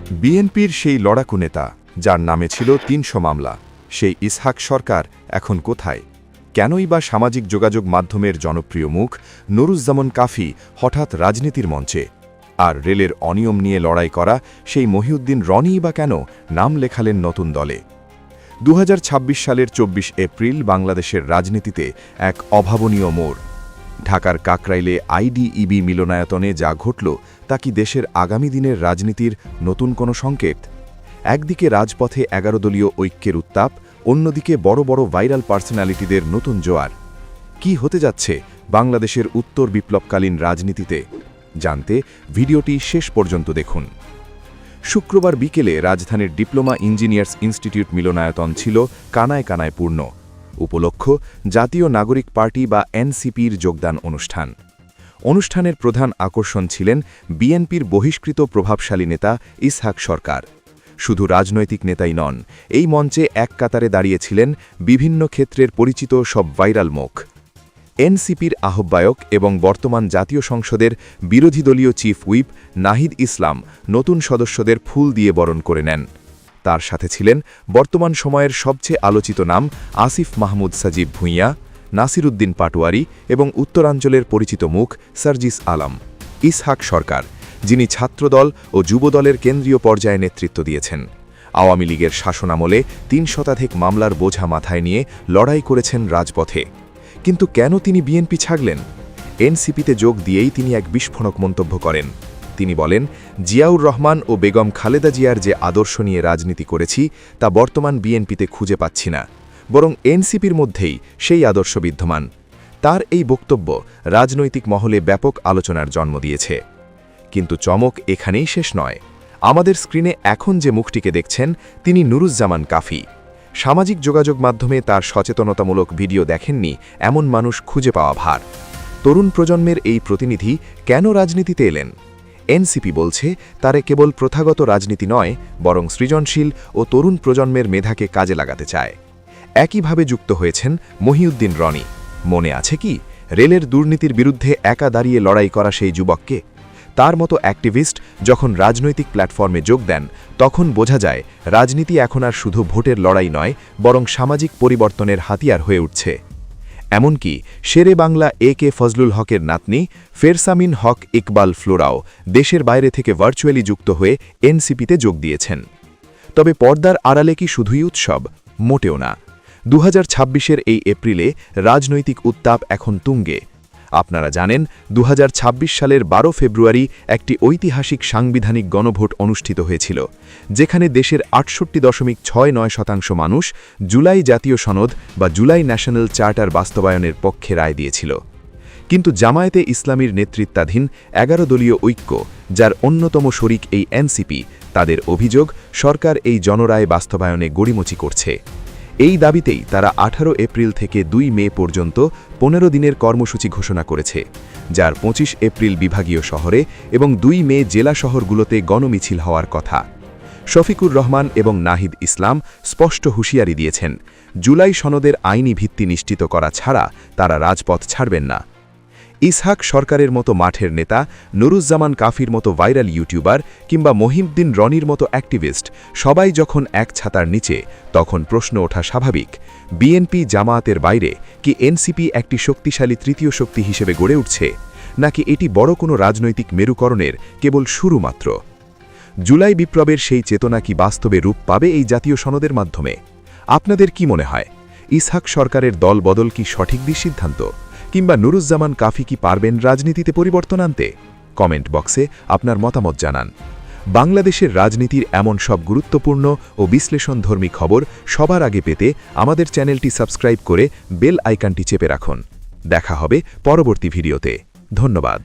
বিএনপির সেই লড়াকু নেতা যার নামে ছিল ৩০০ মামলা, সেই ইসহাক সরকার এখন কোথায়? কেনই বা সামাজিক যোগাযোগ মাধ্যমের জনপ্রিয় মুখ নুরুজ্জামান কাফি হঠাৎ রাজনীতির মঞ্চে? আর রেলের অনিয়ম নিয়ে লড়াই করা সেই মহিউদ্দিন রনিই বা কেন নাম লেখালেন নতুন দলে? ২০২৬ সালের ২৪ এপ্রিল বাংলাদেশের রাজনীতিতে এক অভাবনীয় মোড়। ঢাকার কাকরাইলে আইডিইবি মিলনায়তনে যা ঘটল তা কি দেশের আগামী দিনের রাজনীতির নতুন কোনো সংকেত? একদিকে রাজপথে ১১ দলীয় ঐক্যের উত্তাপ, অন্যদিকে বড় বড় ভাইরাল পার্সোনালিটিদের নতুন জোয়ার। কি হতে যাচ্ছে বাংলাদেশের উত্তর বিপ্লবকালীন রাজনীতিতে? জানতে ভিডিওটি শেষ পর্যন্ত দেখুন। শুক্রবার বিকেলে রাজধানীর ডিপ্লোমা ইঞ্জিনিয়ার্স ইনস্টিটিউট মিলনায়তন ছিল কানায় কানায় পূর্ণ। উপলক্ষ জাতীয় নাগরিক পার্টি বা এনসিপির যোগদান অনুষ্ঠান। অনুষ্ঠানের প্রধান আকর্ষণ ছিলেন বিএনপির বহিষ্কৃত প্রভাবশালী নেতা ইসহাক সরকার। শুধু রাজনৈতিক নেতাই নন, এই মঞ্চে এক কাতারে দাঁড়িয়েছিলেন বিভিন্ন ক্ষেত্রের পরিচিত সব ভাইরাল মুখ। এনসিপির আহ্বায়ক এবং বর্তমান জাতীয় সংসদের বিরোধী দলীয় চিফ হুইপ নাহিদ ইসলাম নতুন সদস্যদের ফুল দিয়ে বরণ করে নেন। তার সাথে ছিলেন বর্তমান সময়ের সবচেয়ে আলোচিত নাম আসিফ মাহমুদ সাজিব ভুঁইয়া, নাসির উদ্দিন পাটোয়ারি এবং উত্তরাঞ্চলের পরিচিত মুখ সার্জিস আলম। ইসহাক সরকার, যিনি ছাত্রদল ও যুবদলের কেন্দ্রীয় পর্যায়ে নেতৃত্ব দিয়েছেন, আওয়ামী লীগের শাসনামলে ৩ শতাধিক মামলার বোঝা মাথায় নিয়ে লড়াই করেছেন রাজপথে। কিন্তু কেন তিনি বিএনপি ছাড়লেন? এনসিপিতে যোগ দিয়েই তিনি এক বিস্ফোরক মন্তব্য করেন। তিনি বলেন, জিয়াউর রহমান ও বেগম খালেদা জিয়ার যে আদর্শ নিয়ে রাজনীতি করেছি তা বর্তমান বিএনপিতে খুঁজে পাচ্ছি না, বরং এনসিপির মধ্যেই সেই আদর্শ বিদ্যমান। তার এই বক্তব্য রাজনৈতিক মহলে ব্যাপক আলোচনার জন্ম দিয়েছে। কিন্তু চমক এখানেই শেষ নয়। আমাদের স্ক্রিনে এখন যে মুখটিকে দেখছেন তিনি নুরুজ্জামান কাফি। সামাজিক যোগাযোগ মাধ্যমে তার সচেতনতামূলক ভিডিও দেখেননি এমন মানুষ খুঁজে পাওয়া ভার। তরুণ প্রজন্মের এই প্রতিনিধি কেন রাজনীতিতে এলেন? এনসিপি বলছে তারে কেবল প্রথাগত রাজনীতি নয়, বরং সৃজনশীল ও তরুণ প্রজন্মের মেধাকে কাজে লাগাতে চায়। একইভাবে যুক্ত হয়েছেন মহিউদ্দিন রনি। মনে আছে কি রেলের দুর্নীতির বিরুদ্ধে একা দাঁড়িয়ে লড়াই করা সেই যুবককে? তার মতো অ্যাক্টিভিস্ট যখন রাজনৈতিক প্ল্যাটফর্মে যোগ দেন, তখন বোঝা যায় রাজনীতি এখন আর শুধু ভোটের লড়াই নয়, বরং সামাজিক পরিবর্তনের হাতিয়ার হয়ে উঠছে। এমনকি শেরে বাংলা কে ফজলুল হকের নাতনি ফেরসামিন হক ইকবাল ফ্লোরাও দেশের বাইরে থেকে ভার্চুয়ালি যুক্ত হয়ে এনসিপিতে যোগ দিয়েছেন। তবে পর্দার আড়ালে কি শুধুই উৎসব? মোটেও না। ২০২৬-এর এই এপ্রিলে রাজনৈতিক উত্তাপ এখন তুঙ্গে। আপনারা জানেন ২০২৬ সালের ১২ ফেব্রুয়ারি একটি ঐতিহাসিক সাংবিধানিক গণভোট অনুষ্ঠিত হয়েছিল, যেখানে দেশের ৬৮.৬৯% মানুষ জুলাই জাতীয় সনদ বা জুলাই ন্যাশনাল চার্টার বাস্তবায়নের পক্ষে রায় দিয়েছিল। কিন্তু জামায়াতে ইসলামীর নেতৃত্বাধীন ১১ দলীয় ঐক্য, যার অন্যতম শরিক এই এনসিপি, তাদের অভিযোগ সরকার এই জনরায় বাস্তবায়নে গড়িমচি করছে। এই দাবিতেই তারা ১৮ এপ্রিল থেকে ২ মে পর্যন্ত ১৫ দিনের কর্মসূচি ঘোষণা করেছে, যার ২৫ এপ্রিল বিভাগীয় শহরে এবং ২ মে জেলা শহরগুলোতে গণমিছিল হওয়ার কথা। শফিকুর রহমান এবং নাহিদ ইসলাম স্পষ্ট হুঁশিয়ারি দিয়েছেন, জুলাই সনদের আইনি ভিত্তি নিশ্চিত করা ছাড়া তারা রাজপথ ছাড়বেন না। ইসহাক সরকারের মতো মাঠের নেতা, নুরুজ্জামান কাফির মতো ভাইরাল ইউটিউবার কিংবা মহিউদ্দিন রনির মতো অ্যাক্টিভিস্ট সবাই যখন এক ছাতার নিচে, তখন প্রশ্ন ওঠা স্বাভাবিক, বিএনপি জামায়াতের বাইরে কি এনসিপি একটি শক্তিশালী তৃতীয় শক্তি হিসেবে গড়ে উঠছে, নাকি এটি বড় কোনো রাজনৈতিক মেরুকরণের কেবল শুরু মাত্র? জুলাই বিপ্লবের সেই চেতনা কি বাস্তবে রূপ পাবে এই জাতীয় সনদের মাধ্যমে? আপনাদের কি মনে হয়, ইসহাক সরকারের দল বদল কি সঠিক সিদ্ধান্ত, কিংবা নুরুজ্জামান কাফি কি পারবেন রাজনীতিতে পরিবর্তন আনতে? কমেন্ট বক্সে আপনার মতামত জানান। বাংলাদেশের রাজনীতির এমন সব গুরুত্বপূর্ণ ও বিশ্লেষণধর্মী খবর সবার আগে পেতে আমাদের চ্যানেলটি সাবস্ক্রাইব করে বেল আইকনটি চেপে রাখুন। দেখা হবে পরবর্তী ভিডিওতে। ধন্যবাদ।